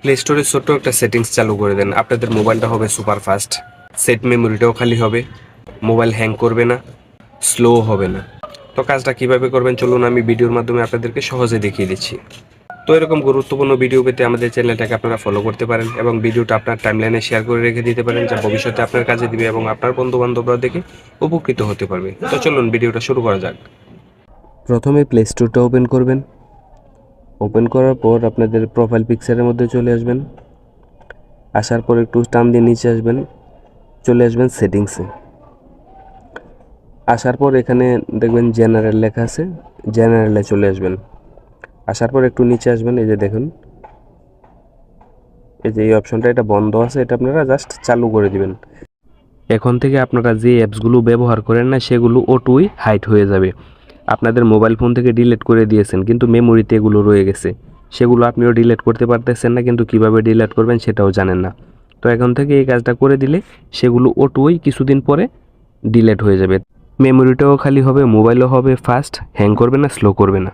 Play স্টোরে ছোট্ট একটা সেটিংস চালু করে দেন, আপনাদের মোবাইলটা হবে সুপার ফাস্ট, সেট মেমোরিটাও খালি হবে, মোবাইল হ্যাং করবে না, স্লো হবে না। তো কাজটা কিভাবে করবেন চলুন আমি ভিডিওর মাধ্যমে আপনাদেরকে সহজে দেখিয়ে দিচ্ছি। তো এরকম গুরুত্বপূর্ণ ভিডিও পেতে আমাদের চ্যানেলটাকে আপনারা ফলো করতে পারেন এবং ভিডিওটা আপনার টাইমলাইনে শেয়ার করে রেখে দিতে পারেন, যা ভবিষ্যতে আপনার কাজে দিবে এবং আপনার বন্ধু বান্ধবরা দেখে উপকৃত হতে পারবে। তো চলুন ভিডিওটা শুরু করা যাক। প্রথমে প্লে স্টোরটা ওপেন করবেন। ওপেন করার পর আপনাদের প্রোফাইল পিকচারের মধ্যে চলে আসবেন। আসার পর একটু টান দিয়ে নিচে আসবেন, চলে আসবেন সেটিংসে। আসার পর এখানে দেখবেন জেনারেল লেখা আছে, জেনারেলে চলে আসবেন। আসার পর একটু নিচে আসবেন, এই যে দেখুন এই যে এই অপশনটা, এটা বন্ধ আছে, এটা আপনারা জাস্ট চালু করে দিবেন। এখন থেকে আপনারা যে অ্যাপসগুলো ব্যবহার করেন না সেগুলো অটোই হাইড হয়ে যাবে। আপনাদের মোবাইল ফোন থেকে ডিলিট করে দিয়েছেন কিন্তু মেমোরিতে এগুলো রয়ে গেছে, সেগুলো আপনিও ডিলিট করতে পারতেছেন না, কিন্তু কিভাবে ডিলিট করবেন সেটাও জানেন না। তো এখন থেকে এই কাজটা করে দিলে সেগুলো অটোই কিছুদিন পরে ডিলিট হয়ে যাবে। মেমোরিটাও খালি হবে, মোবাইলও হবে ফাস্ট, হ্যাং করবে না, স্লো করবে না।